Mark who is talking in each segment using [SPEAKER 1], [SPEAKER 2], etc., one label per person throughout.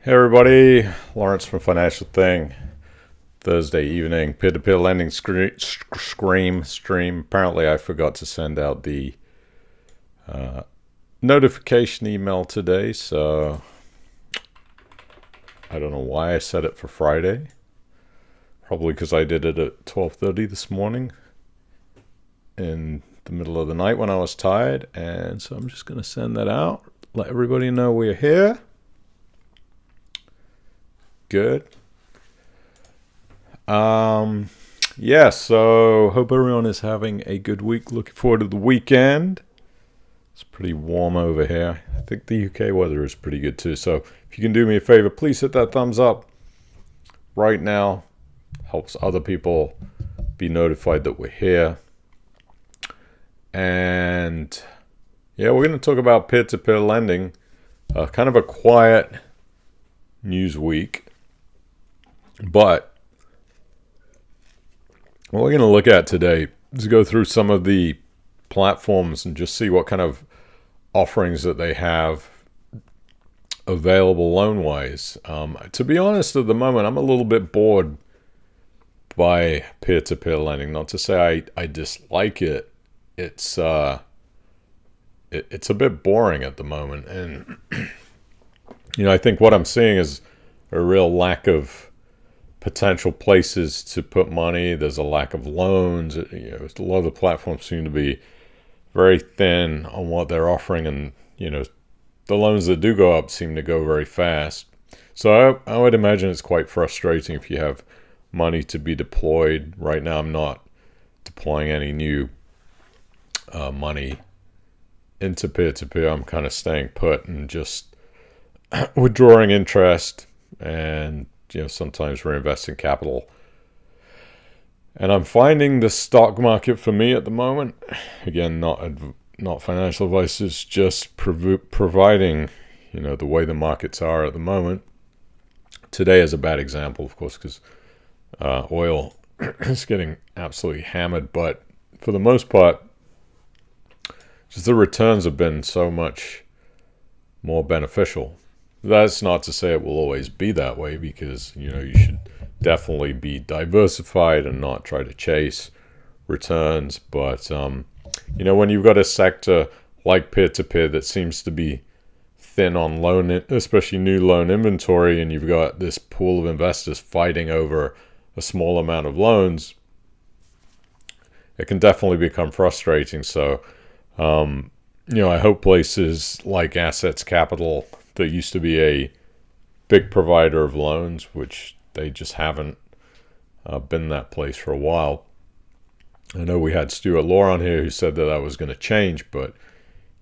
[SPEAKER 1] Hey everybody, Lawrence from Financial Thing. Thursday evening, peer-to-peer lending stream. Apparently I forgot to send out the notification email today, so I don't know why I set it for Friday. Probably because I did it at 12:30 this morning in the middle of the night when I was tired, and so I'm just going to send that out, let everybody know we're here. Good. Yeah, so hope everyone is having a good week. Looking forward to the weekend. It's pretty warm over here. I think the UK weather is pretty good too. So if you can do me a favor, please hit that thumbs up right now. Helps other people be notified that we're here. And yeah, we're going to talk about peer-to-peer lending. Kind of a quiet news week. But what we're going to look at today is go through some of the platforms and just see what kind of offerings that they have available loan-wise. To be honest, at the moment, I'm a little bit bored by peer-to-peer lending. Not to say I dislike it. It's a bit boring at the moment. And, I think what I'm seeing is a real lack of potential places to put money. There's a lack of loans. A lot of the platforms seem to be very thin on what they're offering, and the loans that do go up seem to go very fast. So I would imagine it's quite frustrating if you have money to be deployed. Right now, I'm not deploying any new money into peer-to-peer. I'm kind of staying put and just withdrawing interest and sometimes reinvesting capital. And I'm finding the stock market for me at the moment, again, not financial advice, is just providing, the way the markets are at the moment. Today is a bad example, of course, because oil is getting absolutely hammered. But for the most part, just the returns have been so much more beneficial. That's not to say it will always be that way, because you should definitely be diversified and not try to chase returns. But when you've got a sector like peer-to-peer that seems to be thin on loan, especially new loan inventory, and you've got this pool of investors fighting over a small amount of loans, it can definitely become frustrating. So I hope places like Assets Capital, that used to be a big provider of loans, which they just haven't been that place for a while. I know we had Stuart Law on here who said that was going to change, but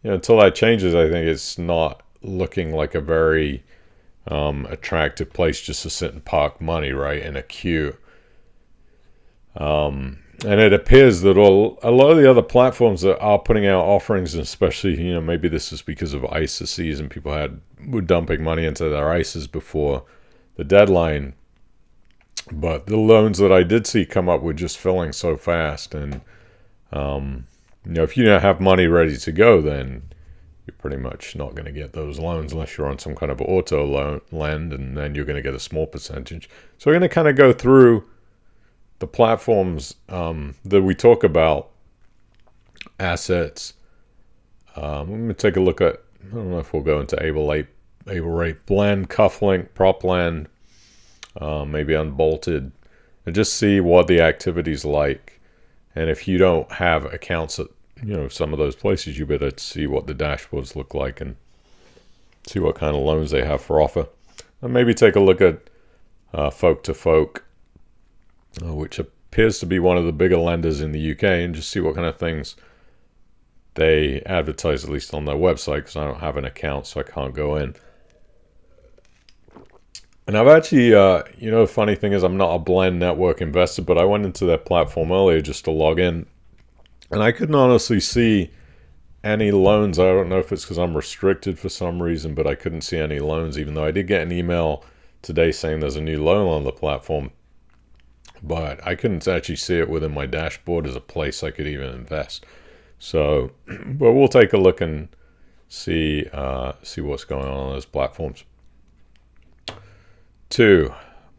[SPEAKER 1] until that changes, I think it's not looking like a very attractive place just to sit and park money right in a queue. And it appears that a lot of the other platforms that are putting out offerings, and especially, maybe this is because of ISA season, people were dumping money into their ISAs before the deadline. But the loans that I did see come up were just filling so fast. And, if you don't have money ready to go, then you're pretty much not going to get those loans unless you're on some kind of auto loan lend, and then you're going to get a small percentage. So we're going to kind of go through the platforms that we talk about, assets. I'm going to take a look at, I don't know if we'll go into Able Rate Blend, Kuflink, Propland, maybe Unbolted, and just see what the activity's like. And if you don't have accounts at some of those places, you better see what the dashboards look like and see what kind of loans they have for offer. And maybe take a look at Folk to Folk, which appears to be one of the bigger lenders in the UK, and just see what kind of things they advertise, at least on their website, because I don't have an account, so I can't go in. And I've actually, the funny thing is I'm not a Blend Network investor, but I went into their platform earlier just to log in, and I couldn't honestly see any loans. I don't know if it's because I'm restricted for some reason, but I couldn't see any loans, even though I did get an email today saying there's a new loan on the platform. But I couldn't actually see it within my dashboard as a place I could even invest. So, but we'll take a look and see what's going on those platforms. too.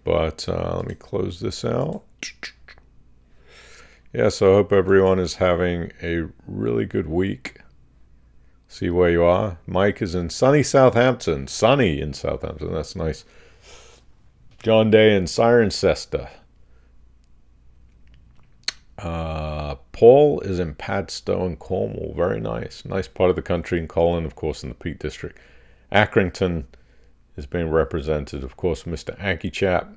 [SPEAKER 1] But let me close this out. Yeah, so I hope everyone is having a really good week. See where you are. Mike is in sunny Southampton. Sunny in Southampton. That's nice. John Day in Cirencester. Paul is in Padstow, Cornwall. Very nice. Nice part of the country. And Colin, of course, in the Peak District. Accrington is being represented, of course, Mr. Anki Chap,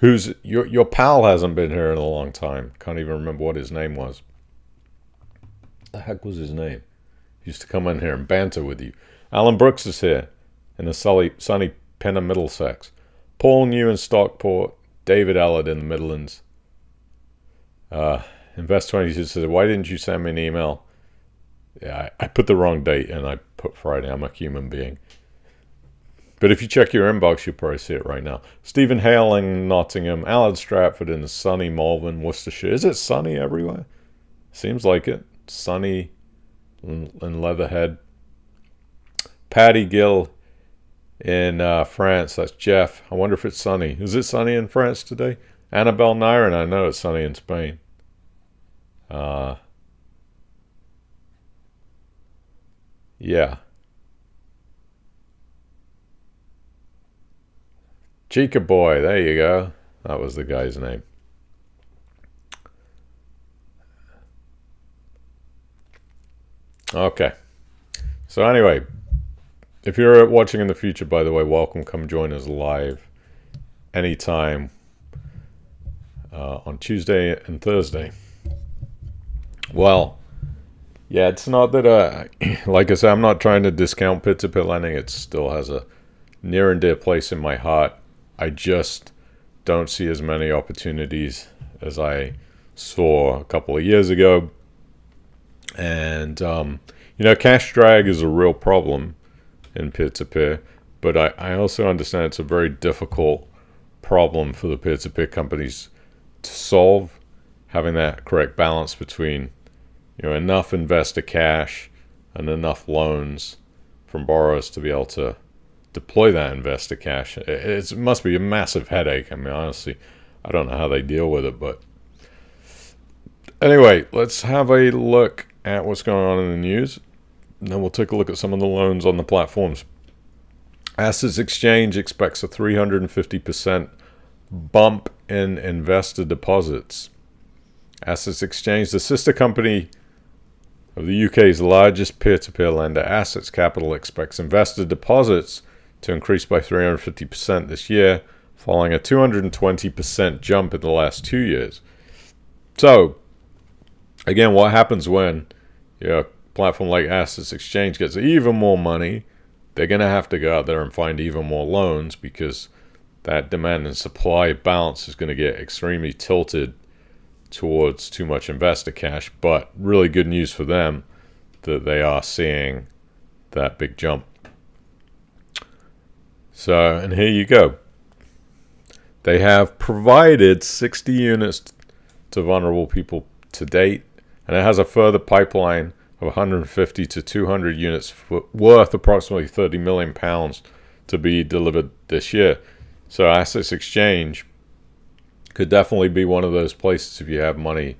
[SPEAKER 1] who's your pal hasn't been here in a long time. Can't even remember what his name was. The heck was his name? He used to come in here and banter with you. Alan Brooks is here in the sunny Penn of Middlesex. Paul New in Stockport. David Ellard in the Midlands. Invest22 says, why didn't you send me an email? Yeah, I put the wrong date and I put Friday. I'm a human being. But if you check your inbox, you'll probably see it right now. Stephen Hale in Nottingham. Alan Stratford in the sunny Malvern, Worcestershire. Is it sunny everywhere? Seems like it. Sunny in Leatherhead. Paddy Gill in France. That's Jeff. I wonder if it's sunny. Is it sunny in France today? Annabelle Nyron. I know it's sunny in Spain. Yeah. Chica Boy, there you go. That was the guy's name. Okay. So anyway, if you're watching in the future, by the way, welcome. Come join us live anytime on Tuesday and Thursday. Well, yeah, it's not that, like I said, I'm not trying to discount peer-to-peer lending. It still has a near and dear place in my heart. I just don't see as many opportunities as I saw a couple of years ago. And, cash drag is a real problem in peer-to-peer. But I also understand it's a very difficult problem for the peer-to-peer companies to solve, having that correct balance between, enough investor cash and enough loans from borrowers to be able to deploy that investor cash. It must be a massive headache. I mean, honestly, I don't know how they deal with it. But anyway, let's have a look at what's going on in the news. And then we'll take a look at some of the loans on the platforms. Assets Exchange expects a 350% bump in investor deposits. Assets Exchange, the sister company of the UK's largest peer-to-peer lender, Assets Capital, expects investor deposits to increase by 350% this year, following a 220% jump in the last 2 years. So, again, what happens when a platform like Assets Exchange gets even more money? They're going to have to go out there and find even more loans, because that demand and supply balance is going to get extremely tilted towards too much investor cash. But really good news for them that they are seeing that big jump. So, and here you go. They have provided 60 units to vulnerable people to date, and it has a further pipeline of 150 to 200 units worth approximately £30 million to be delivered this year. So Assets Exchange could definitely be one of those places if you have money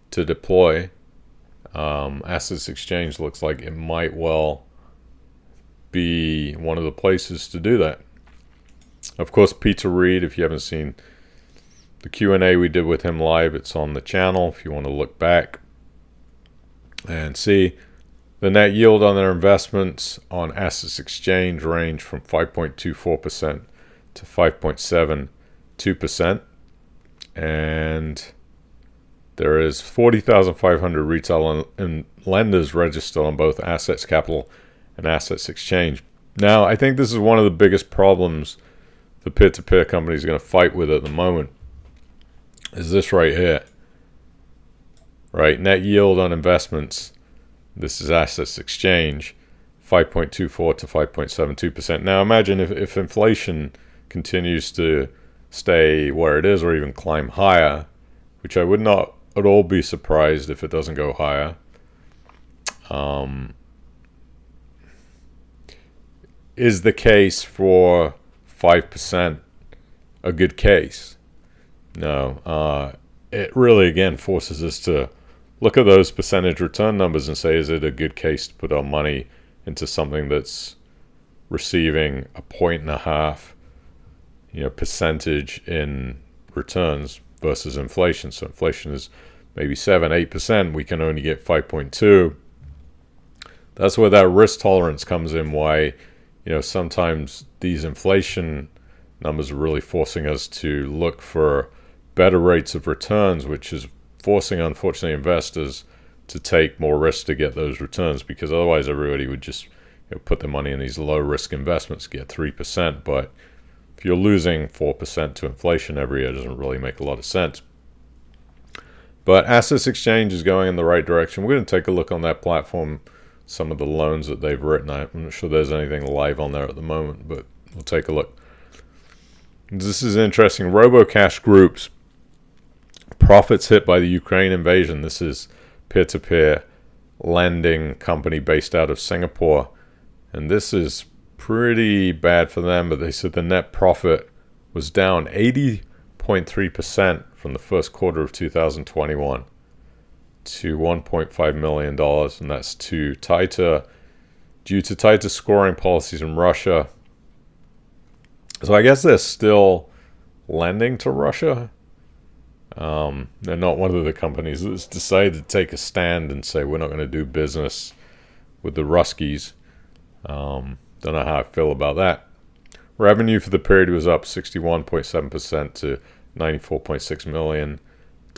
[SPEAKER 1] to deploy. Assets Exchange looks like it might well be one of the places to do that. Of course, Peter Reed, if you haven't seen the Q&A we did with him live, it's on the channel if you want to look back and see. The net yield on their investments on Assets Exchange range from 5.24% to 5.72%. And there is 40,500 retail and lenders registered on both Assets Capital and Assets Exchange. Now, I think this is one of the biggest problems the peer-to-peer companies are going to fight with at the moment, is this right here. Right, net yield on investments. This is Assets Exchange, 5.24 to 5.72%. Now, imagine if inflation continues to stay where it is or even climb higher, which I would not at all be surprised if it doesn't go higher. Is the case for 5% a good case. No, it really, again, forces us to look at those percentage return numbers and say, is it a good case to put our money into something that's receiving 1.5 percentage in returns versus inflation? So inflation is maybe 7-8%. We can only get 5.2. That's where that risk tolerance comes in. Why, sometimes these inflation numbers are really forcing us to look for better rates of returns, which is forcing, unfortunately, investors to take more risk to get those returns, because otherwise everybody would just put their money in these low risk investments, get 3%. But if you're losing 4% to inflation every year, it doesn't really make a lot of sense. But Assets Exchange is going in the right direction. We're going to take a look on that platform, some of the loans that they've written. I'm not sure there's anything live on there at the moment, but we'll take a look. This is interesting. RoboCash Group's profits hit by the Ukraine invasion. This is peer-to-peer lending company based out of Singapore. And this is pretty bad for them, but they said the net profit was down 80.3% from the first quarter of 2021 to $1.5 million, and that's due to tighter scoring policies in Russia. So I guess they're still lending to Russia. They're not one of the companies that's decided to take a stand and say we're not going to do business with the Ruskies. Don't know how I feel about that. Revenue for the period was up 61.7% to $94.6 million.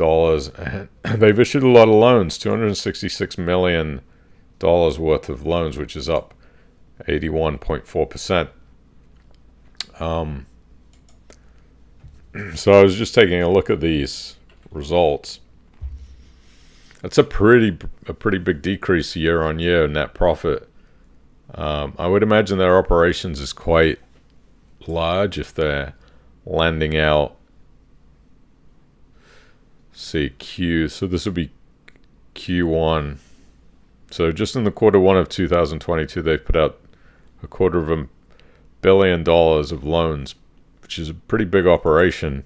[SPEAKER 1] And they've issued a lot of loans, $266 million worth of loans, which is up 81.4%. So I was just taking a look at these results. That's a pretty big decrease year on year in net profit. I would imagine their operations is quite large if they're lending out, say so this would be Q1. So just in the quarter one of 2022, they put out $250 million of loans, which is a pretty big operation.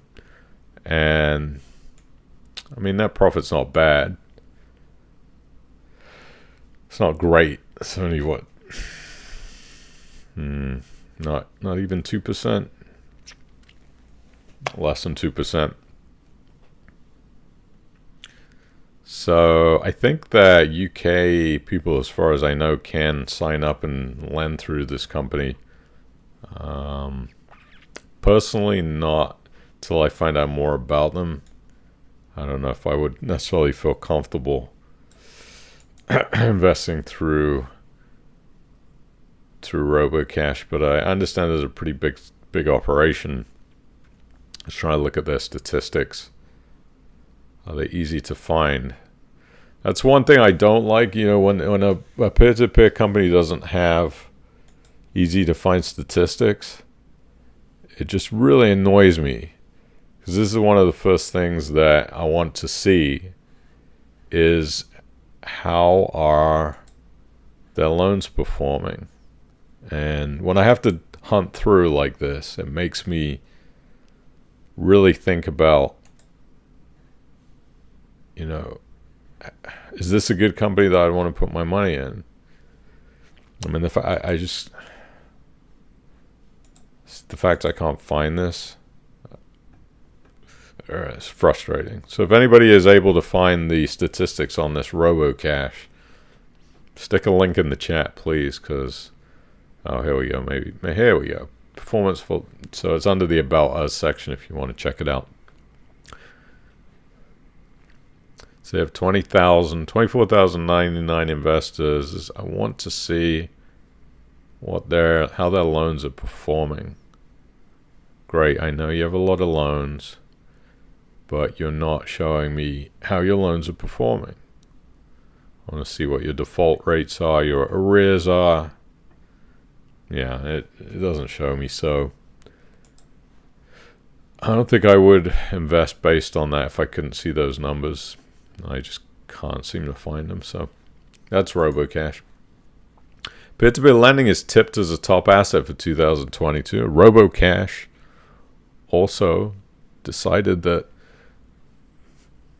[SPEAKER 1] And I mean, that profit's not bad. It's not great. It's only what? Not even 2%. Less than 2%. So I think that UK people, as far as I know, can sign up and lend through this company. Personally, not till I find out more about them. I don't know if I would necessarily feel comfortable investing through RoboCash, but I understand there's a pretty big operation. Let's try to look at their statistics. Are they easy to find? That's one thing I don't like. When a peer-to-peer company doesn't have easy to find statistics, it just really annoys me, because this is one of the first things that I want to see is how are their loans performing. And when I have to hunt through like this, it makes me really think about, is this a good company that I want to put my money in? I mean, the fact I can't find this, it's frustrating. So if anybody is able to find the statistics on this RoboCash, stick a link in the chat, please, because here we go. Here we go. Performance full. So it's under the About Us section if you want to check it out. So they have 24,099 investors. I want to see how their loans are performing. Great, I know you have a lot of loans, but you're not showing me how your loans are performing. I want to see what your default rates are, your arrears are. Yeah, it doesn't show me, so I don't think I would invest based on that if I couldn't see those numbers. I just can't seem to find them, so that's RoboCash. Peer-to-peer lending is tipped as a top asset for 2022. RoboCash also decided that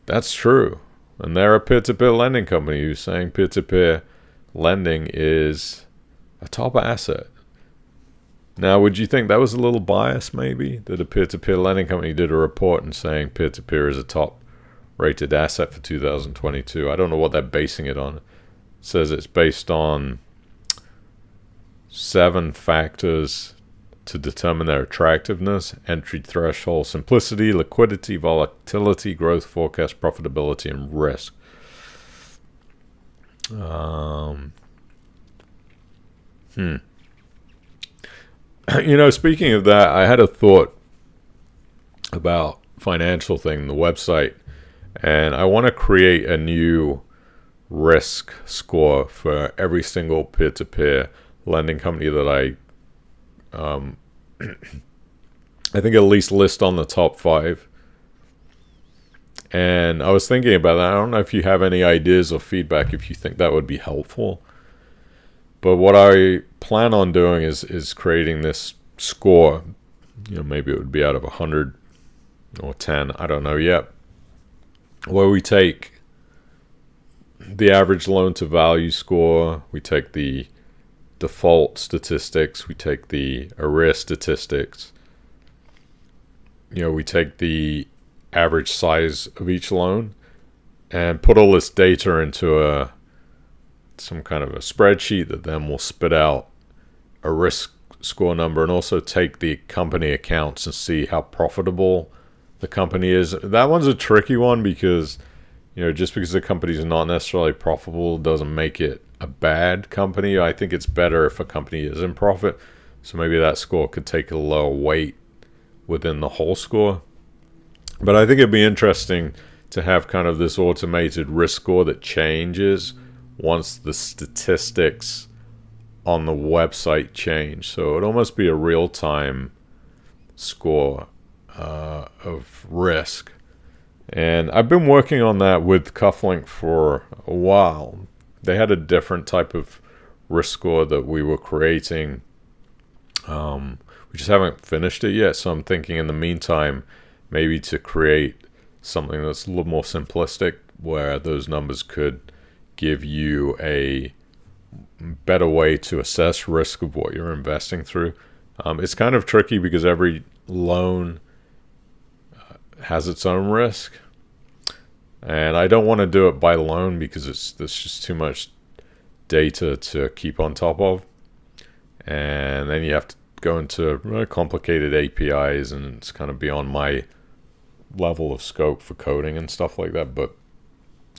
[SPEAKER 1] that's true. And they're a peer-to-peer lending company who's saying peer-to-peer lending is a top asset. Now, would you think that was a little biased, maybe? That a peer-to-peer lending company did a report and saying peer-to-peer is a top-rated asset for 2022. I don't know what they're basing it on. It says it's based on 7 factors to determine their attractiveness: entry threshold, simplicity, liquidity, volatility, growth forecast, profitability, and risk. Speaking of that, I had a thought about financial thing, the website, and I want to create a new risk score for every single peer-to-peer lending company that I think at least list on the top 5. And I was thinking about that. I don't know if you have any ideas or feedback, if you think that would be helpful. But what I plan on doing is creating this score. Maybe it would be out of 100 or 10. I don't know yet. Where we take the average loan to value score, we take the default statistics, we take the arrear statistics, we take the average size of each loan and put all this data into some kind of a spreadsheet that then will spit out a risk score number, and also take the company accounts and see how profitable the company is. That one's a tricky one because just because the company is not necessarily profitable doesn't make it a bad company. I think it's better if a company is in profit. So maybe that score could take a lower weight within the whole score. But I think it'd be interesting to have kind of this automated risk score that changes once the statistics on the website change. So it'd almost be a real-time score of risk. And I've been working on that with Kuflink for a while. They had a different type of risk score that we were creating. We just haven't finished it yet. So I'm thinking in the meantime, maybe to create something that's a little more simplistic, where those numbers could give you a better way to assess risk of what you're investing through. It's kind of tricky because every loan has its own risk. And I don't want to do it by loan because there's just too much data to keep on top of. And then you have to go into really complicated APIs, and it's kind of beyond my level of scope for coding and stuff like that. But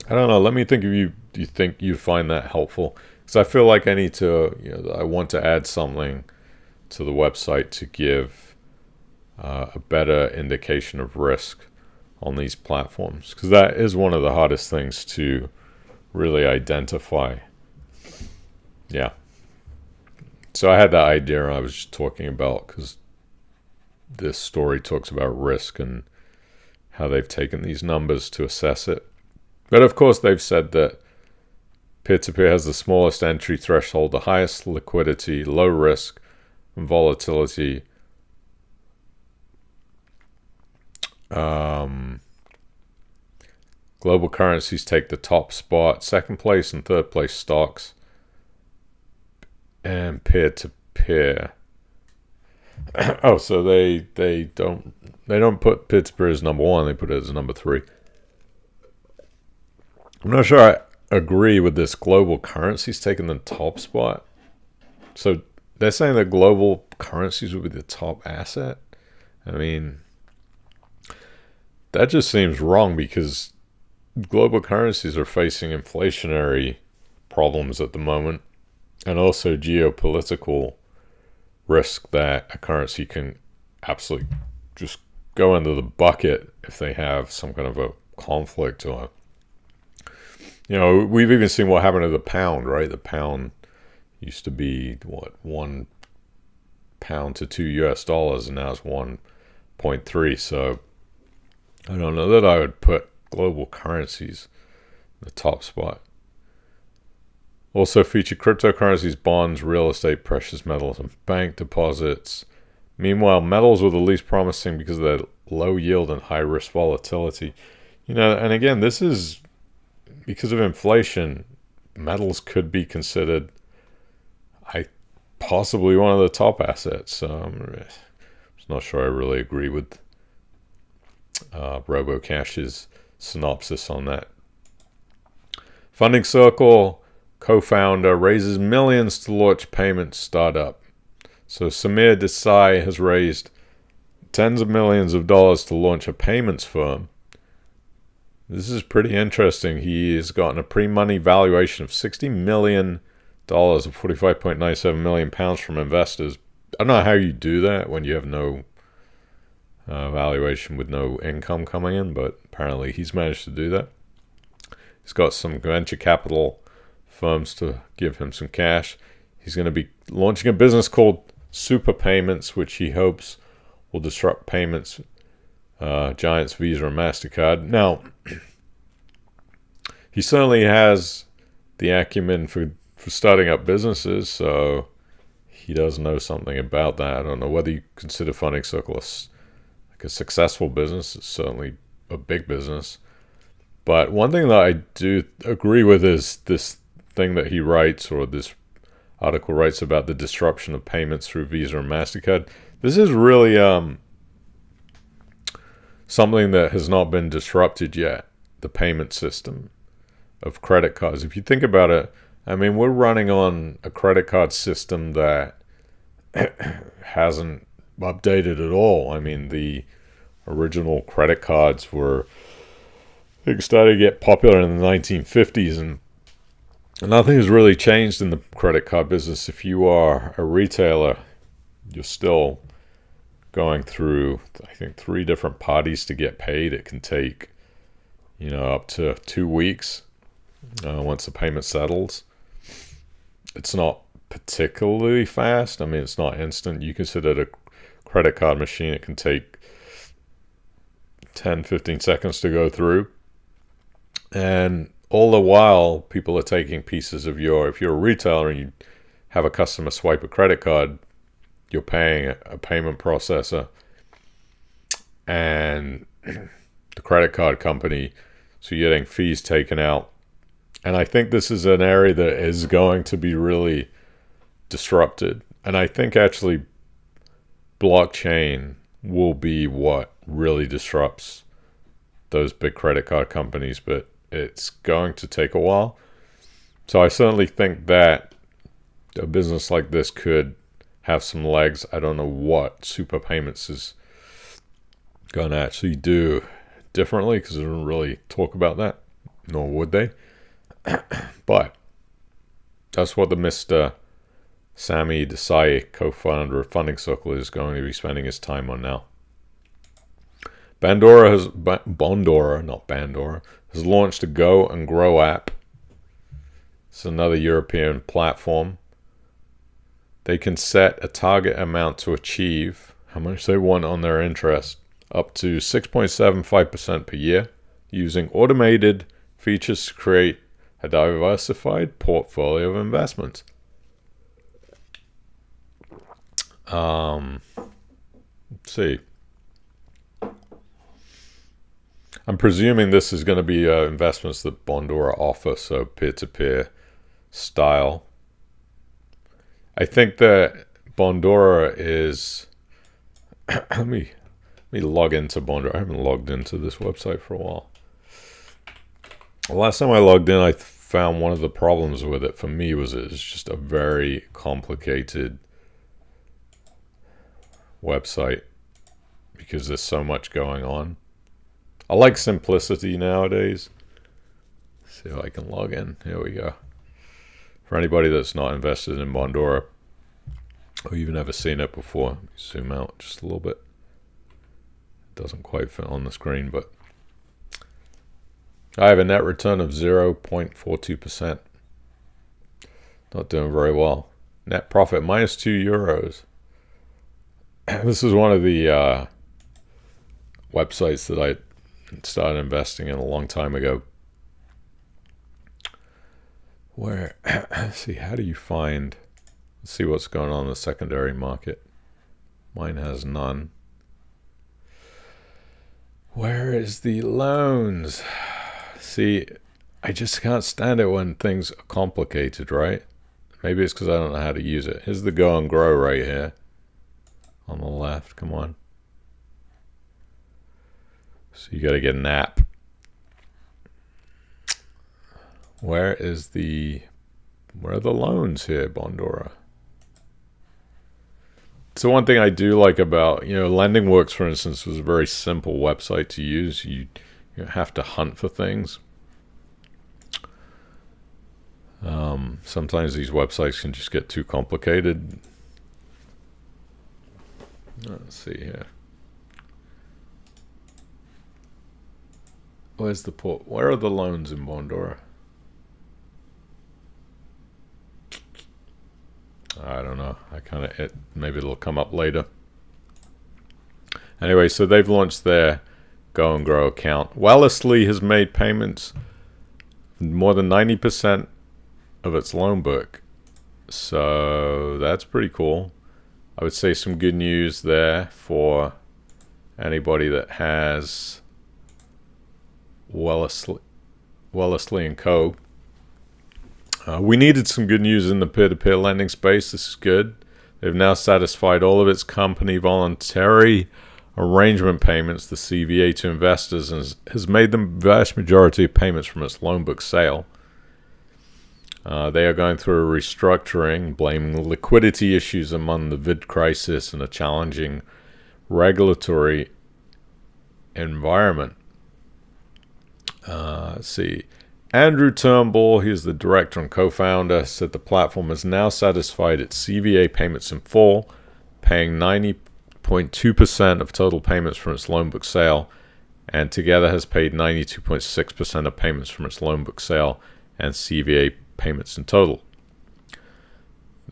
[SPEAKER 1] I don't know. Let me think do you think you find that helpful? Because I feel like I want to add something to the website to give a better indication of risk on these platforms, because that is one of the hardest things to really identify. Yeah. So I had that idea I was just talking about, because this story talks about risk and how they've taken these numbers to assess it. But of course, they've said that peer-to-peer has the smallest entry threshold, the highest liquidity, low risk, and volatility. Global currencies take the top spot. Second place and third place stocks. And peer-to-peer. So they don't put peer-to-peer as number 1. They put it as number 3. I'm not sure I agree with this. Global currencies taking the top spot. So they're saying that global currencies would be the top asset. I mean, that just seems wrong, because global currencies are facing inflationary problems at the moment, and also geopolitical risk that a currency can absolutely just go into the bucket if they have some kind of a conflict. Or, we've even seen what happened to the pound, right? The pound used to be, £1 to $2, and now it's 1.3. So I don't know that I would put global currencies in the top spot. Also feature cryptocurrencies, bonds, real estate, precious metals, and bank deposits. Meanwhile, metals were the least promising because of their low yield and high risk volatility. And again, this is because of inflation. Metals could be considered, possibly one of the top assets. I'm not sure I really agree with RoboCash's synopsis on that. Funding Circle co-founder raises millions to launch payment startup. So Samir Desai has raised tens of millions of dollars to launch a payments firm. This is pretty interesting. He has gotten a pre-money valuation of $60 million or 45.97 million pounds from investors. I don't know how you do that when you have no valuation with no income coming in, but apparently he's managed to do that. He's got some venture capital firms to give him some cash. He's going to be launching a business called Super Payments, which he hopes will disrupt payments giants Visa and MasterCard. Now, he certainly has the acumen for starting up businesses, so he does know something about that. I don't know whether you consider Funding Circle like a successful business. It's certainly a big business. But one thing that I do agree with is this thing that he writes, or this article writes, about the disruption of payments through Visa and MasterCard. This is really something that has not been disrupted yet, the payment system of credit cards. If you think about it, I mean, we're running on a credit card system that hasn't updated at all. I mean, the original credit cards were, I think, started to get popular in the 1950s, and nothing has really changed in the credit card business. If you are a retailer, you're still going through, I think, 3 different parties to get paid. It can take, up to 2 weeks once the payment settles. It's not particularly fast. I mean, it's not instant. You consider a credit card machine, it can take 10, 15 seconds to go through. And all the while, people are taking pieces of if you're a retailer and you have a customer swipe a credit card, you're paying a payment processor and the credit card company, so you're getting fees taken out. And I think this is an area that is going to be really disrupted. And I think actually blockchain will be what really disrupts those big credit card companies, but it's going to take a while. So I certainly think that a business like this could have some legs. I don't know what Super Payments is going to actually do differently, because they don't really talk about that, nor would they. But that's what the Mr. Sami Desai, co-founder of Funding Circle, is going to be spending his time on now. Bondora has launched a Go and Grow app. It's another European platform. They can set a target amount to achieve how much they want on their interest, up to 6.75% per year, using automated features to create a diversified portfolio of investments. Let's see. I'm presuming this is going to be investments that Bondora offer, so peer-to-peer style. I think that Bondora is... let me log into Bondora. I haven't logged into this website for a while. The last time I logged in, I found one of the problems with it for me was it's just a very complicated website because there's so much going on. I like simplicity nowadays. Let's see if I can log in. Here we go. For anybody that's not invested in Bondora, or you've never seen it before, let me zoom out just a little bit. It doesn't quite fit on the screen, but I have a net return of 0.42%. Not doing very well. Net profit minus €2. This is one of the websites that I started investing in a long time ago. Where, let's see, how do you find, let's see what's going on in the secondary market. Mine has none. Where is the loans? See, I just can't stand it when things are complicated, right? Maybe it's because I don't know how to use it. Here's the go and grow right here. On the left, come on. So you got to get an app. Where are the loans here, Bondora? So one thing I do like about, LendingWorks, for instance, was a very simple website to use. You have to hunt for things. Sometimes these websites can just get too complicated. Let's see here. Where's the port? Where are the loans in Bondora? I don't know. Maybe it'll come up later. Anyway, so they've launched their Go and Grow account. Wellesley has made payments more than 90% of its loan book. So that's pretty cool. I would say some good news there for anybody that has Wellesley and Co. We needed some good news in the peer-to-peer lending space. This is good. They've now satisfied all of its company voluntary arrangement payments, the CVA, to investors, and has made the vast majority of payments from its loan book sale. They are going through a restructuring, blaming liquidity issues among the vid crisis and a challenging regulatory environment. Let's see. Andrew Turnbull, he is the director and co-founder, said the platform has now satisfied its CVA payments in full, paying 90.2% of total payments from its loan book sale, and together has paid 92.6% of payments from its loan book sale and CVA payments in total.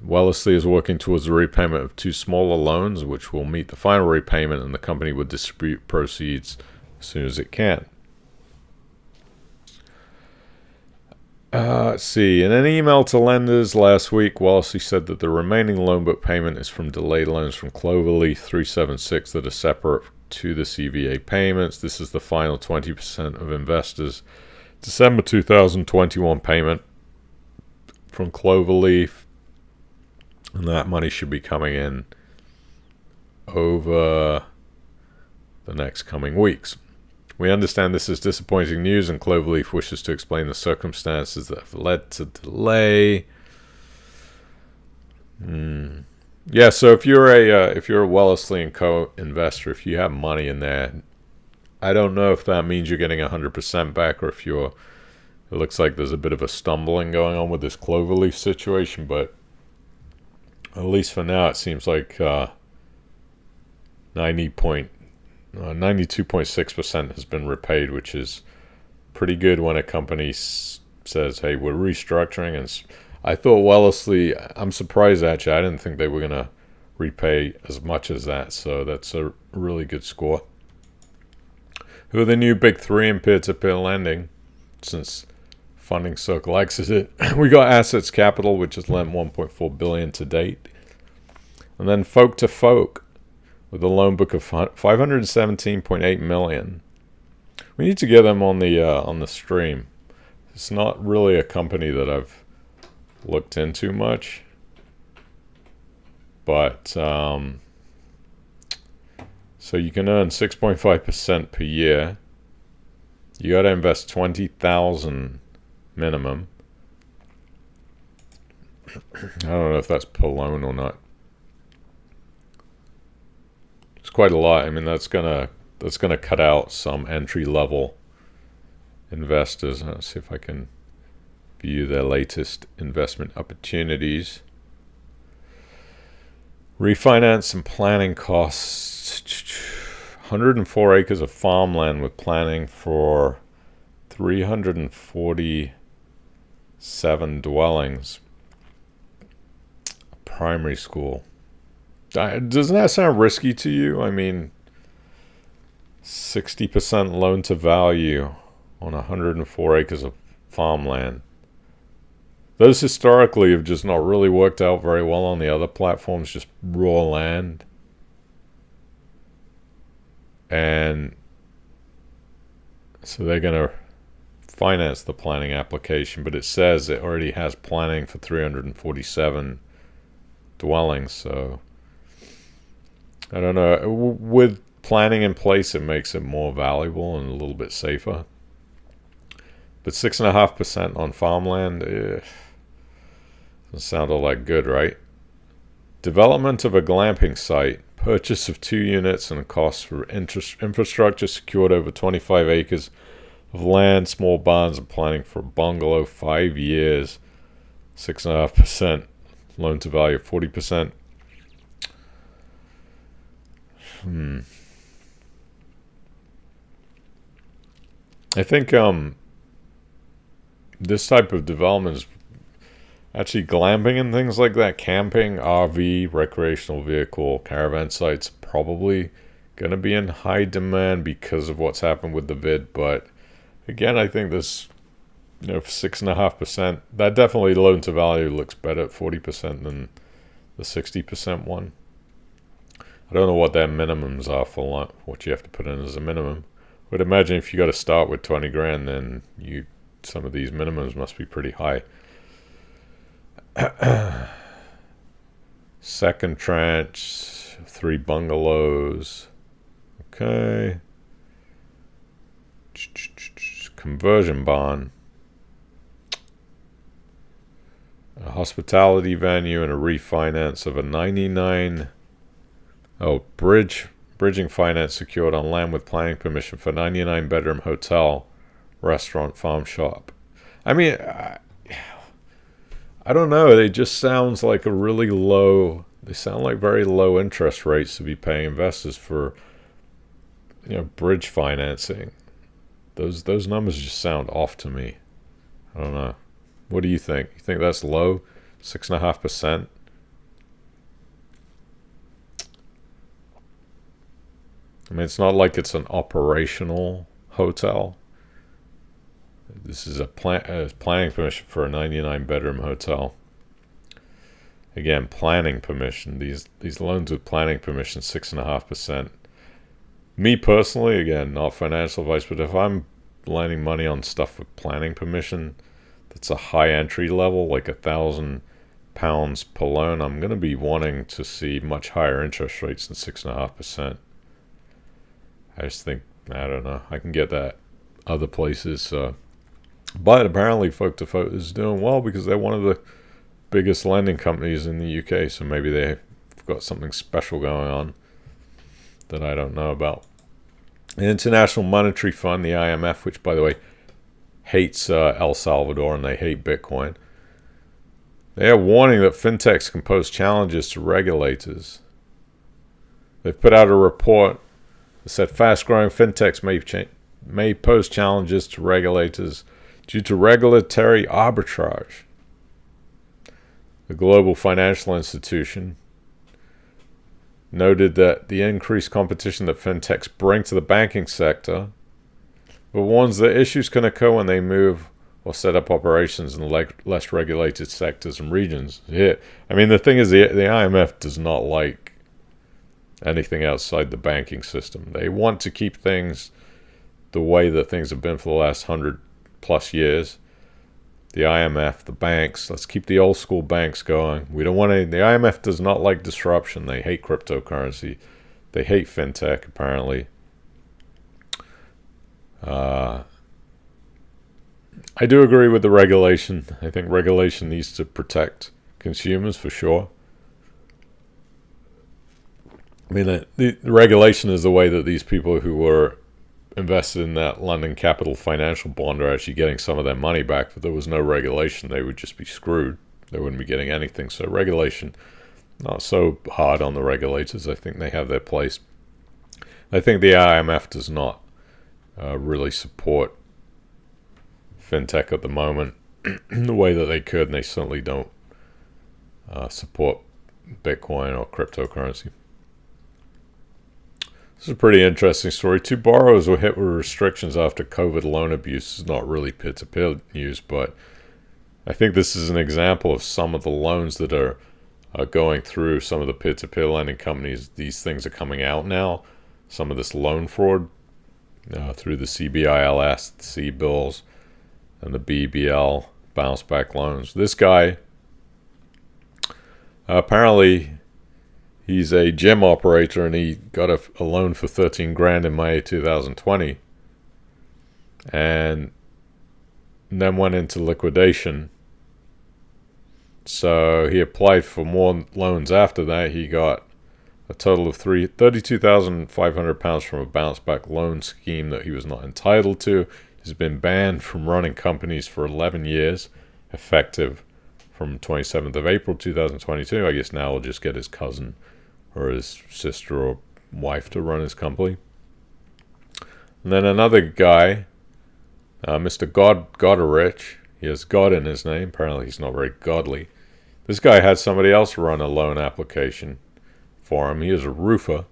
[SPEAKER 1] Wellesley is working towards the repayment of 2 smaller loans, which will meet the final repayment, and the company would distribute proceeds as soon as it can. Let's see. In an email to lenders last week, Wellesley said that the remaining loan book payment is from delayed loans from Cloverleaf 376 that are separate to the CVA payments. This is the final 20% of investors' December 2021 payment from Cloverleaf, and that money should be coming in over the next coming weeks. We understand this is disappointing news, and Cloverleaf wishes to explain the circumstances that have led to delay. Yeah, so if you're a Wellesley and Co. investor, if you have money in there, I don't know if that means you're getting 100% back, or if it looks like there's a bit of a stumbling going on with this Cloverleaf situation, but at least for now, it seems like 92.6% has been repaid, which is pretty good when a company says, hey, we're restructuring. And I thought Wellesley, I'm surprised actually, I didn't think they were going to repay as much as that. So that's a really good score. Who are the new big 3 in peer-to-peer lending since Funding Circle exited? We got Assets Capital, which has lent $1.4 billion to date. And then Folk to Folk, with a loan book of $517.8 million. We need to get them on the stream. It's not really a company that I've looked into much, but so you can earn 6.5% per year. You got to invest $20,000 minimum. I don't know if that's per loan or not. It's quite a lot. I mean, that's gonna cut out some entry level investors. Let's see if I can view their latest investment opportunities. Refinance and planning costs. 104 acres of farmland with planning for 347 dwellings. A primary school. Doesn't that sound risky to you? I mean, 60% loan to value on 104 acres of farmland. Those historically have just not really worked out very well on the other platforms, just raw land. And so they're going to finance the planning application, but it says it already has planning for 347 dwellings. So I don't know. With planning in place, it makes it more valuable and a little bit safer. But 6.5% on farmland, doesn't sound all that good, right? Development of a glamping site, purchase of 2 units and costs for infrastructure secured over 25 acres of land, small barns, and planning for a bungalow, 5 years, 6.5%, loan to value 40%. I think this type of development is actually glamping and things like that, camping, RV, recreational vehicle, caravan sites, probably going to be in high demand because of what's happened with the vid. But again, I think this, 6.5%, that definitely loan to value looks better at 40% than the 60% one. I don't know what their minimums are for what you have to put in as a minimum. But imagine if you got to start with 20 grand, then some of these minimums must be pretty high. Second tranche, 3 bungalows. Okay. Conversion bond. A hospitality venue and a refinance of a 99. Bridging finance secured on land with planning permission for 99-bedroom hotel, restaurant, farm shop. I mean, I don't know. It just sounds like a really low. They sound like very low interest rates to be paying investors for, bridge financing. Those numbers just sound off to me. I don't know. What do you think? You think that's low? 6.5%? I mean, it's not like it's an operational hotel. This is a planning permission for a 99-bedroom hotel. Again, planning permission. These loans with planning permission, 6.5%. Me personally, again, not financial advice, but if I'm lending money on stuff with planning permission, that's a high entry level, like £1,000 per loan, I'm going to be wanting to see much higher interest rates than 6.5%. I just think, I don't know, I can get that other places. But apparently Folk to Folk is doing well because they're one of the biggest lending companies in the UK. So maybe they've got something special going on that I don't know about. The International Monetary Fund, the IMF, which, by the way, hates El Salvador and they hate Bitcoin. They are warning that fintechs can pose challenges to regulators. They've put out a report that said fast-growing fintechs may pose challenges to regulators due to regulatory arbitrage. The global financial institution noted that the increased competition that fintechs bring to the banking sector, but warns that issues can occur when they move or set up operations in less regulated sectors and regions. Yeah, I mean, the thing is, the IMF does not like anything outside the banking system. They want to keep things the way that things have been for the last 100+ years. The IMF, the banks, let's keep the old school banks going. We don't want any. The IMF does not like disruption. They hate cryptocurrency. They hate fintech, apparently. I do agree with the regulation. I think regulation needs to protect consumers for sure. I mean, the regulation is the way that these people who were invested in that London Capital Financial bond are actually getting some of their money back. If there was no regulation, they would just be screwed. They wouldn't be getting anything. So regulation, not so hard on the regulators. I think they have their place. I think the IMF does not really support fintech at the moment the way that they could, and they certainly don't support Bitcoin or cryptocurrency. This is a pretty interesting story. 2 borrowers were hit with restrictions after COVID loan abuse. This is not really peer-to-peer news, but I think this is an example of some of the loans that are going through some of the peer-to-peer lending companies. These things are coming out now. some of this loan fraud through the CBILS, the C-bills, and the BBL bounce back loans. This guy, apparently, he's a gym operator, and he got a loan for 13 grand in May 2020, and then went into liquidation. So he applied for more loans after that. He got a total of £32,500 from a bounce back loan scheme that he was not entitled to. He's been banned from running companies for 11 years, effective from 27th of April 2022. I guess now we'll just get his cousin or his sister or wife to run his company. And then another guy, Mr. Goderich. He has God in his name. Apparently he's not very godly. This guy had somebody else run a loan application for him. He is a roofer.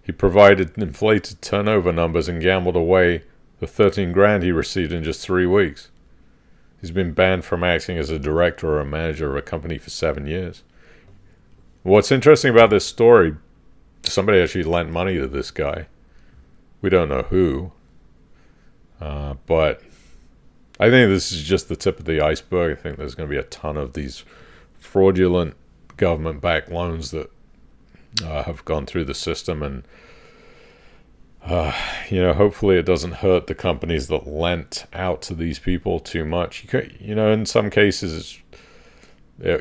[SPEAKER 1] He provided inflated turnover numbers and gambled away the 13 grand he received in just 3 weeks. He's been banned from acting as a director or a manager of a company for 7 years. What's interesting about this story, somebody actually lent money to this guy. We don't know who. But I think this is just the tip of the iceberg. I think there's going to be a ton of these fraudulent government-backed loans that have gone through the system, and hopefully it doesn't hurt the companies that lent out to these people too much. In some cases,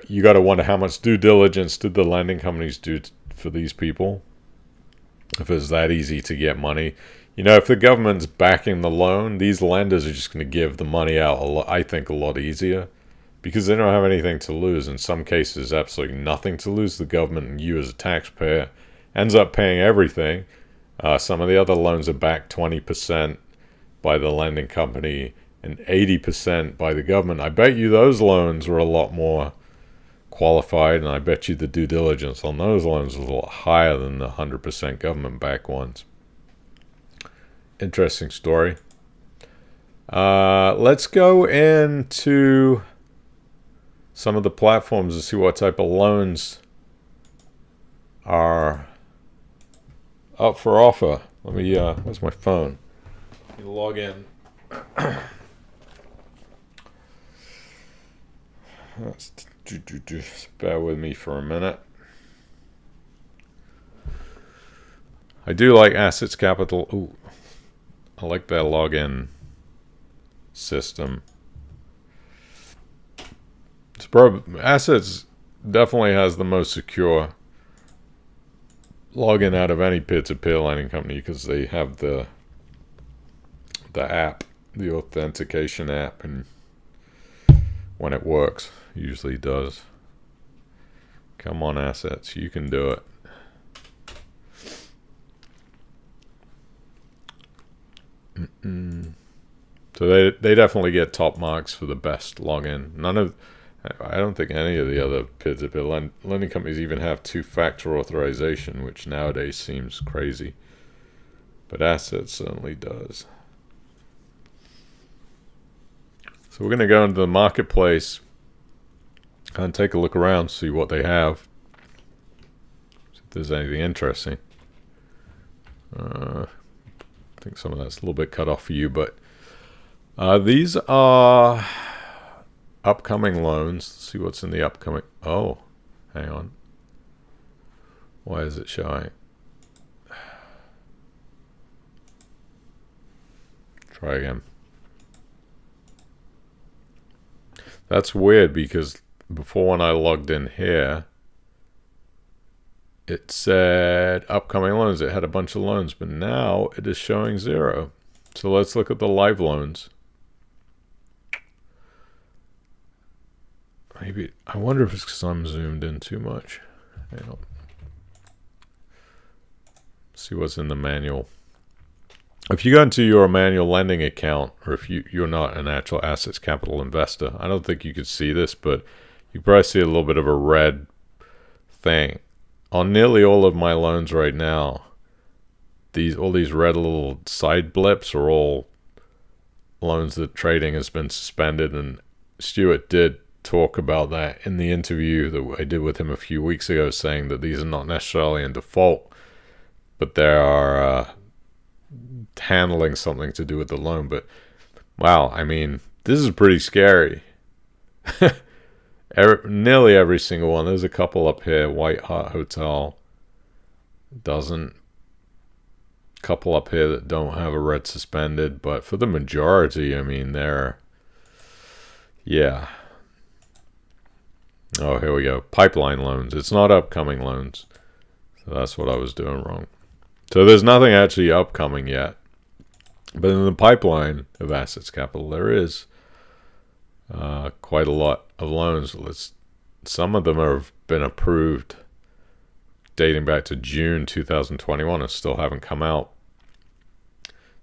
[SPEAKER 1] you got to wonder how much due diligence did the lending companies do for these people, if it's that easy to get money. If the government's backing the loan, these lenders are just going to give the money out, I think, a lot easier, because they don't have anything to lose. In some cases, absolutely nothing to lose. The government and you as a taxpayer ends up paying everything. Some of the other loans are backed 20% by the lending company and 80% by the government. I bet you those loans were a lot more qualified, and I bet you the due diligence on those loans was a lot higher than the 100% government-backed ones. Interesting story. Let's go into some of the platforms to see what type of loans are up for offer. Let me, where's my phone? Let me log in. Just bear with me for a minute. I do like Assets Capital. Ooh, I like that login system. Assets definitely has the most secure login out of any peer-to-peer lending company, because they have the app, the authentication app, and when it works, it usually does. Come on, Assets, you can do it. So they definitely get top marks for the best login. I don't think any of the other peer-to-peer lending companies even have two-factor authorization, which nowadays seems crazy. But Assets certainly does. So we're going to go into the marketplace and take a look around, see what they have. See if there's anything interesting. I think some of that's a little bit cut off for you, but these are upcoming loans. Let's see what's in the upcoming. Oh, hang on. Why is it showing? Try again. That's weird, because before, when I logged in here, it said upcoming loans. It had a bunch of loans, but now it is showing 0. So let's look at the live loans. Maybe, I wonder if it's because I'm zoomed in too much. Hang on. See what's in the manual. If you go into your manual lending account, or if you're not an actual Assets Capital investor, I don't think you could see this, but you probably see a little bit of a red thing. On nearly all of my loans right now, all these red little side blips are all loans that trading has been suspended, and Stuart did talk about that in the interview that I did with him a few weeks ago, saying that these are not necessarily in default, but they are handling something to do with the loan. But wow, I mean, this is pretty scary. Nearly every single one. There's a couple up here. White Hart Hotel doesn't. Couple up here that don't have a red suspended, but for the majority, I mean, they're, yeah. Oh, here we go. Pipeline loans. It's not upcoming loans. So that's what I was doing wrong. So there's nothing actually upcoming yet. But in the pipeline of assets capital, there is quite a lot of loans. Some of them have been approved dating back to June 2021 and still haven't come out.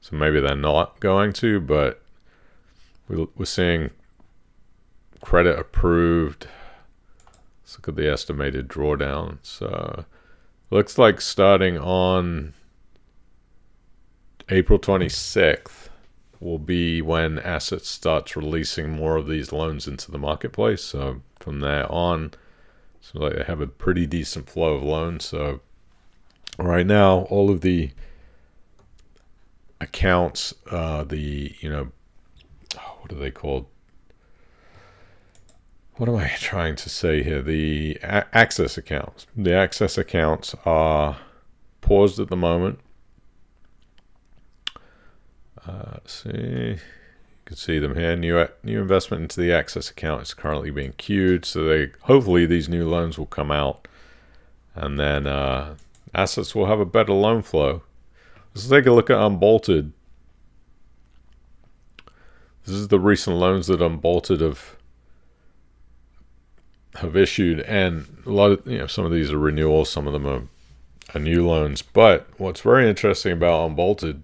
[SPEAKER 1] So maybe they're not going to, but we're seeing credit approved. Let's look at the estimated drawdown. So looks like starting on April 26th will be when Assets starts releasing more of these loans into the marketplace. So from there on, so like they have a pretty decent flow of loans. So right now, all of the accounts, what are they called? What am I trying to say here? The access accounts. The access accounts are paused at the moment. Let's see. You can see them here. New investment into the access account is currently being queued. So hopefully these new loans will come out, and then assets will have a better loan flow. Let's take a look at Unbolted. This is the recent loans that Unbolted have issued, and a lot of some of these are renewals, some of them are new loans. But what's very interesting about Unbolted,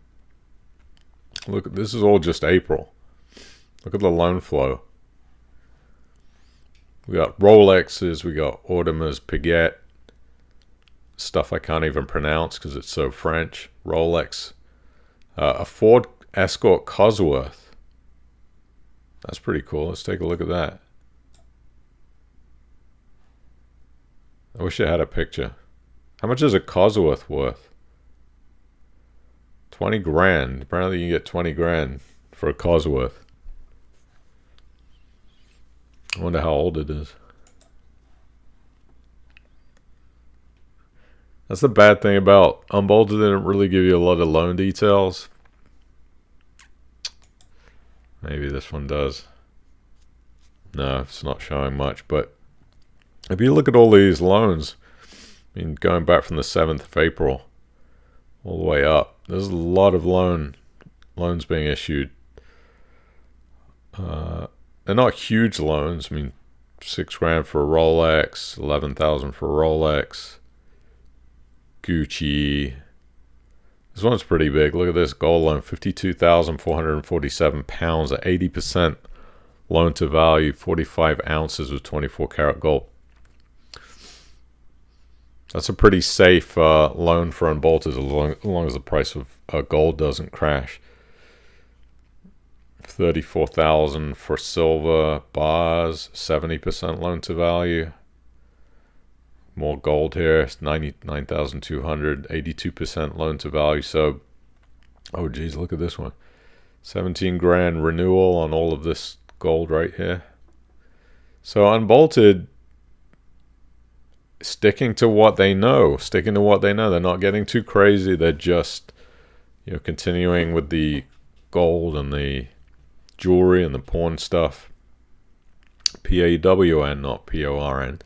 [SPEAKER 1] look, this is all just April. Look at the loan flow. We got Rolexes, we got Audemars Piguet, stuff I can't even pronounce because it's so French. Rolex, a Ford Escort Cosworth. That's pretty cool. Let's take a look at that. I wish I had a picture. How much is a Cosworth worth? 20 grand. Apparently you get 20 grand for a Cosworth. I wonder how old it is. That's the bad thing about Unbolted. They didn't really give you a lot of loan details. Maybe this one does. No, it's not showing much. But if you look at all these loans, I mean, going back from the 7th of April all the way up, there's a lot of loans being issued. They're not huge loans. I mean, 6 grand for a Rolex, 11,000 for a Rolex. Gucci. This one's pretty big. Look at this gold loan, 52,447 pounds at 80% loan to value, 45 ounces of 24 karat gold. That's a pretty safe loan for Unbolted as long as the price of gold doesn't crash. 34,000 for silver bars, 70% loan to value. More gold here, it's 99,200, 82% loan to value. So, oh geez, look at this one. 17 grand renewal on all of this gold right here. So Unbolted, sticking to what they know. They're not getting too crazy. They're just, continuing with the gold and the jewelry and the pawn stuff. PAWN, not PORN.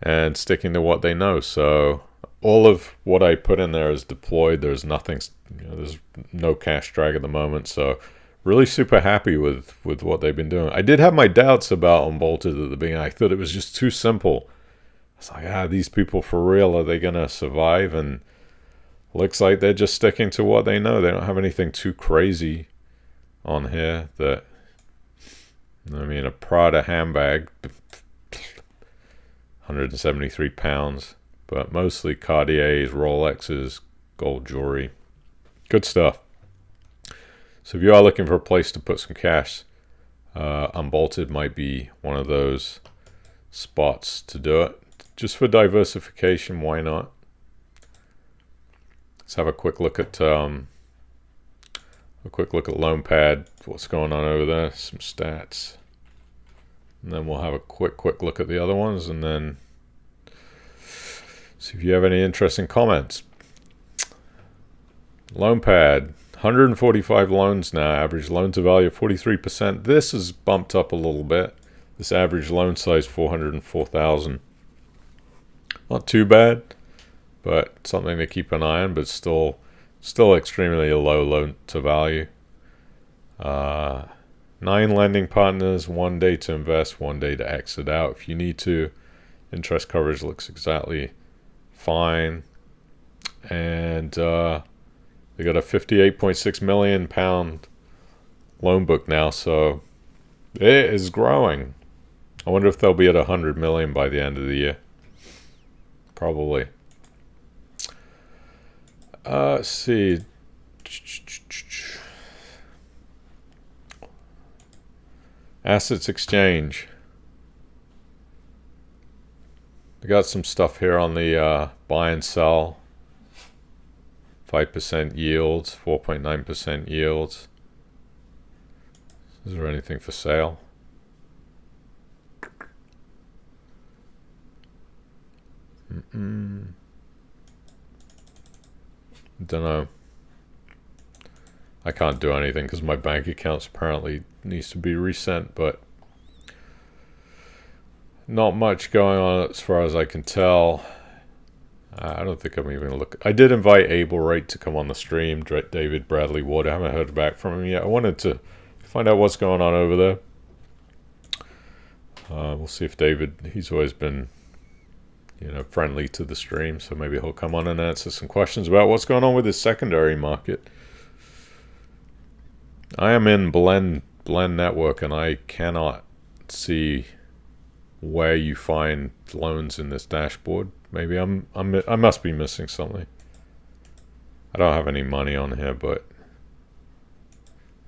[SPEAKER 1] And sticking to what they know. So all of what I put in there is deployed. There's nothing, there's no cash drag at the moment. So really super happy with what they've been doing. I did have my doubts about Unbolted at the beginning. I thought it was just too simple. It's like, these people for real, are they going to survive? And looks like they're just sticking to what they know. They don't have anything too crazy on here. A Prada handbag, 173 pounds, but mostly Cartiers, Rolexes, gold jewelry. Good stuff. So if you are looking for a place to put some cash, Unbolted might be one of those spots to do it. Just for diversification, why not? Let's have a quick look at LoanPad. What's going on over there? Some stats, and then we'll have a quick look at the other ones, and then see if you have any interesting comments. LoanPad, 145 loans now. Average loan to value of 43%. This has bumped up a little bit. This average loan size 404,000. Not too bad, but something to keep an eye on. But still extremely low loan to value. 9 lending partners, 1 day to invest, 1 day to exit out if you need to. Interest coverage looks exactly fine, and they got a £58.6 million loan book now, so it is growing. I wonder if they'll be at 100 million by the end of the year. Probably. Let's see. Assets exchange. We got some stuff here on the buy and sell. 5% yields, 4.9% yields. Is there anything for sale? Don't know. I can't do anything because my bank account apparently needs to be resent, but not much going on as far as I can tell. I don't think I'm even going to look. I did invite Abel Wright to come on the stream, David Bradley Wood. I haven't heard back from him yet. I wanted to find out what's going on over there. We'll see if David, he's always been, friendly to the stream, so maybe he'll come on and answer some questions about what's going on with his secondary market. I am in Blend Network, and I cannot see where you find loans in this dashboard. Maybe I must be missing something. I don't have any money on here, but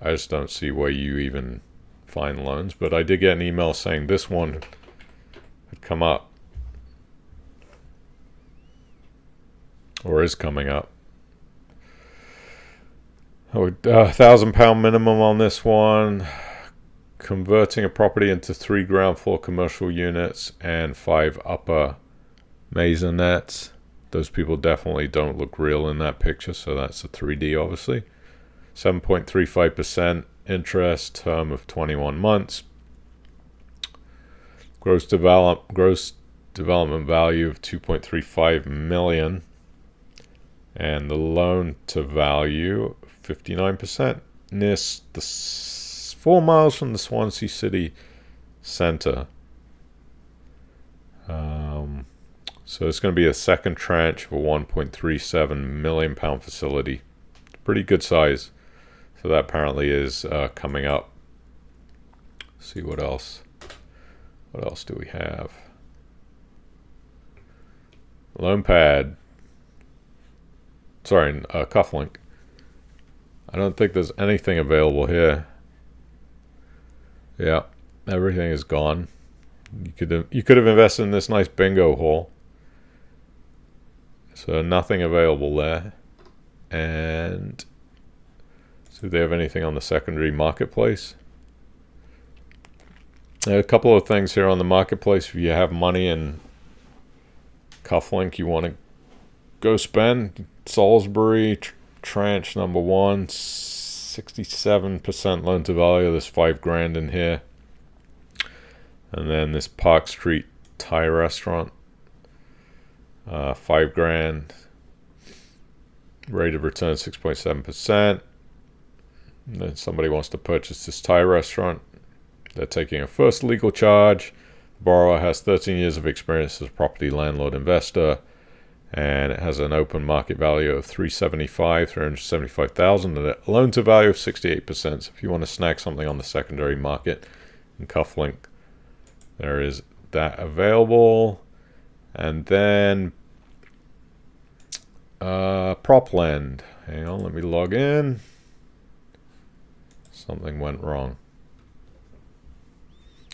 [SPEAKER 1] I just don't see where you even find loans. But I did get an email saying this one had come up, or is coming up. £1,000 minimum on this one. Converting a property into 3 ground floor commercial units and 5 upper maisonettes. Those people definitely don't look real in that picture, so that's a 3D obviously. 7.35% interest, term of 21 months. Gross development value of 2.35 million, and the loan to value 59%. Near the 4 miles from the Swansea City Centre. So it's going to be a second tranche of a £1.37 million facility. Pretty good size. So that apparently is coming up. Let's see what else. What else do we have? LoanPad. Sorry, Kuflink. I don't think there's anything available here. Yeah, everything is gone. You could have invested in this nice bingo hall. So nothing available there. And so do they have anything on the secondary marketplace? A couple of things here on the marketplace. If you have money in Kuflink you want to go spend, Salisbury tranche number 1, 67% loan to value. There's $5,000 in here. And then this Park Street Thai restaurant, $5,000. Rate of return 6.7%. Then somebody wants to purchase this Thai restaurant. They're taking a first legal charge. The borrower has 13 years of experience as a property landlord investor, and it has an open market value of $375,000 and a loan to value of 68%. So if you want to snag something on the secondary market in Kuflink, there is that available. And then Propland. Hang on, let me log in. Something went wrong.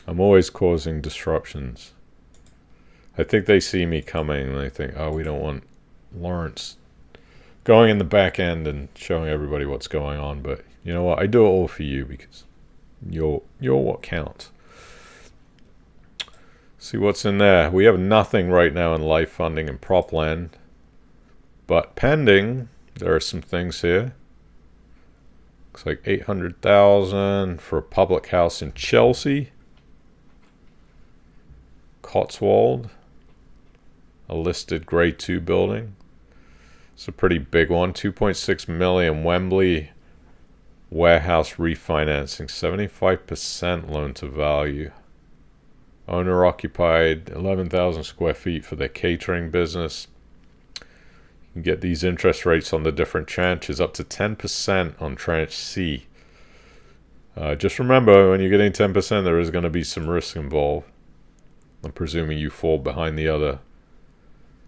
[SPEAKER 1] I'm always causing disruptions. I think they see me coming and they think, oh, we don't want Lawrence going in the back end and showing everybody what's going on. But you know what? I do it all for you because you're what counts. See what's in there. We have nothing right now in life funding and prop land. But pending, there are some things here. Looks like $800,000 for a public house in Chelsea. Cotswold. A listed grade 2 building. It's a pretty big one. 2.6 million. Wembley warehouse refinancing. 75% loan to value. Owner occupied 11,000 square feet for their catering business. You can get these interest rates on the different tranches up to 10% on tranche C. Just remember, when you're getting 10%, there is going to be some risk involved. I'm presuming you fall behind the other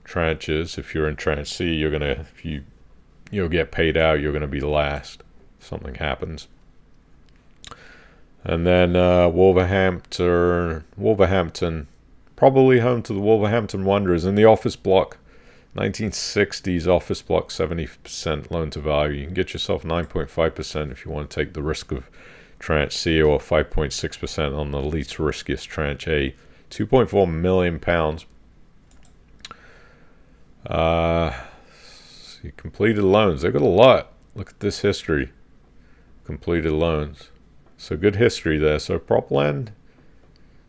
[SPEAKER 1] tranches. If you're in tranche C, you're gonna, if you'll get paid out, you're gonna be last if something happens. And then Wolverhampton, probably home to the Wolverhampton Wanderers in the office block, 1960s office block, 70% loan to value. You can get yourself 9.5% if you want to take the risk of tranche C, or 5.6% on the least riskiest tranche A. 2.4 million pounds. See, completed loans. They've got a lot. Look at this history. Completed loans. So good history there. So Propland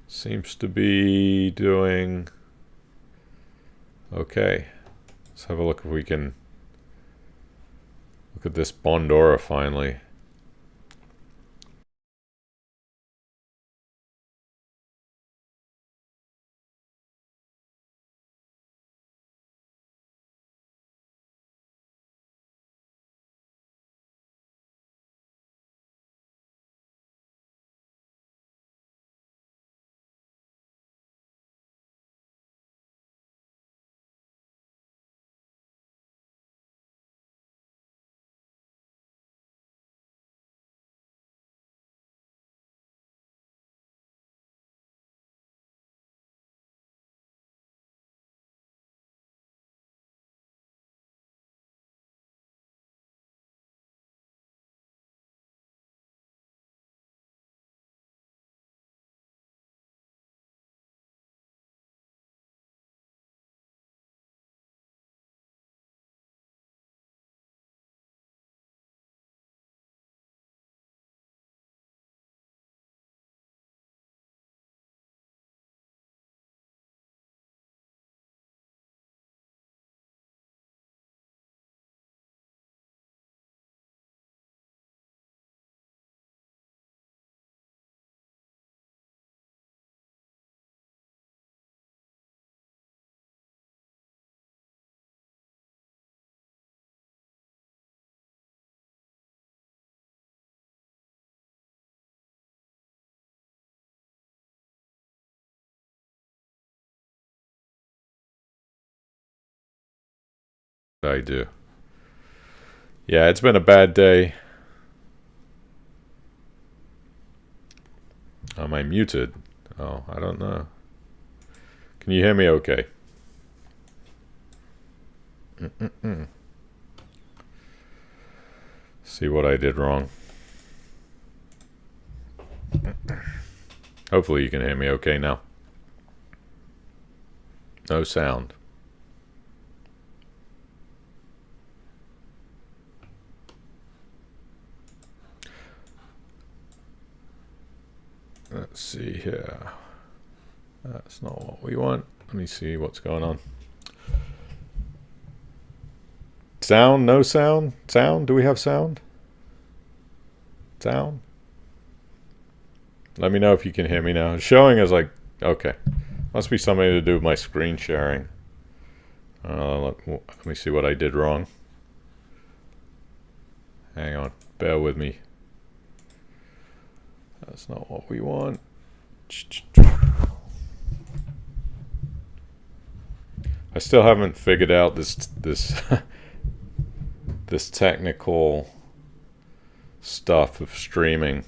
[SPEAKER 1] seems to be doing okay. Let's have a look if we can look at this Bondora finally. I do. Yeah, it's been a bad day. Am I muted? Oh, I don't know. Can you hear me okay? See what I did wrong. Hopefully you can hear me okay now. No sound. Let's see here. That's not what we want. Let me see what's going on. Sound? No sound? Sound? Do we have sound? Sound? Let me know if you can hear me now. It's showing as like, okay. Must be something to do with my screen sharing. Let me see what I did wrong. Hang on. Bear with me. That's not what we want. I still haven't figured out this this technical stuff of streaming.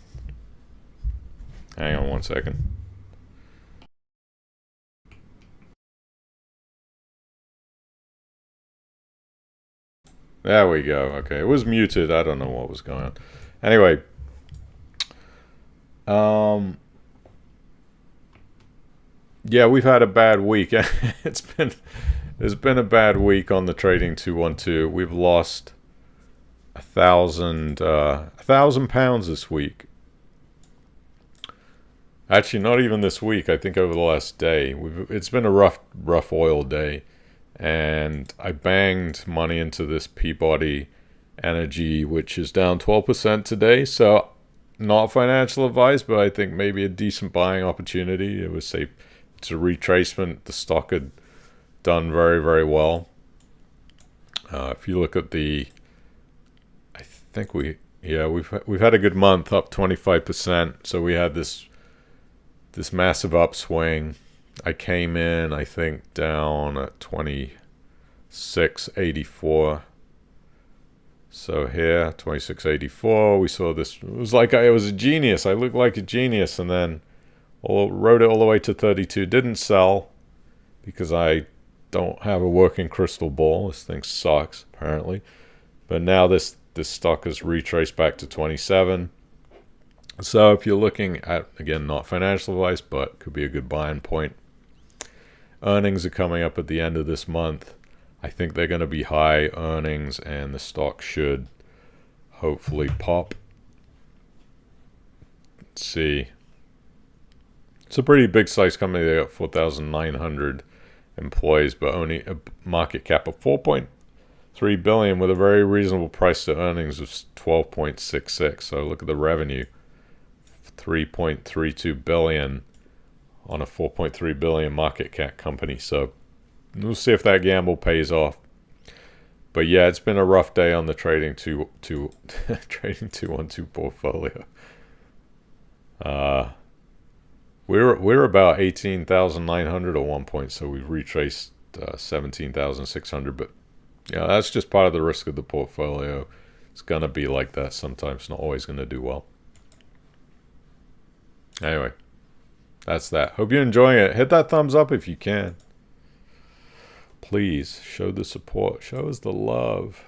[SPEAKER 1] Hang on one second. There we go. Okay, it was muted. I don't know what was going on. Anyway, yeah, we've had a bad week. It's been a bad week on the trading 212. We've lost £1,000 this week. Actually, not even this week. I think over the last day. It's been a rough oil day, and I banged money into this Peabody Energy, which is down 12% today. So, not financial advice, but I think maybe a decent buying opportunity. It was safe. It's a retracement. The stock had done very, very well. If you look at the, I think we've had a good month, up 25%. So we had this massive upswing. I came in, I think, down at 26.84. So here, 26.84, we saw this. It was like I was a genius. I looked like a genius, and then rode it all the way to 32. Didn't sell because I don't have a working crystal ball. This thing sucks, apparently. But now this stock has retraced back to 27. So if you're looking at, again, not financial advice, but could be a good buying point. Earnings are coming up at the end of this month. I think they're going to be high earnings, and the stock should hopefully pop. Let's see. It's a pretty big size company. They got 4,900 employees, but only a market cap of 4.3 billion with a very reasonable price to earnings of 12.66. So look at the revenue, 3.32 billion on a 4.3 billion market cap company. So we'll see if that gamble pays off. But yeah, it's been a rough day on the trading trading 212 portfolio. We're about 18,900 at one point, so we've retraced 17,600. But yeah, that's just part of the risk of the portfolio. It's gonna be like that sometimes. Not always gonna do well. Anyway, that's that. Hope you're enjoying it. Hit that thumbs up if you can. Please show the support. Show us the love.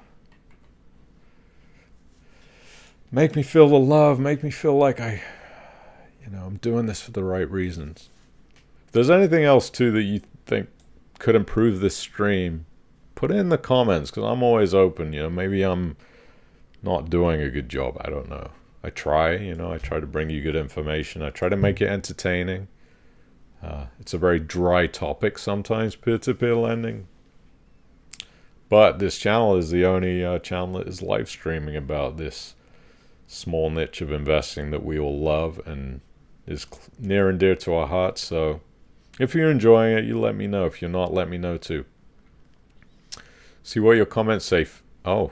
[SPEAKER 1] Make me feel the love. Make me feel like I'm doing this for the right reasons. If there's anything else too that you think could improve this stream, put it in the comments, because I'm always open. Maybe I'm not doing a good job. I don't know. I try. I try to bring you good information. I try to make it entertaining. It's a very dry topic sometimes, peer-to-peer lending. But this channel is the only channel that is live streaming about this small niche of investing that we all love and is near and dear to our hearts. So if you're enjoying it, you let me know. If you're not, let me know too. See what your comments say. Oh,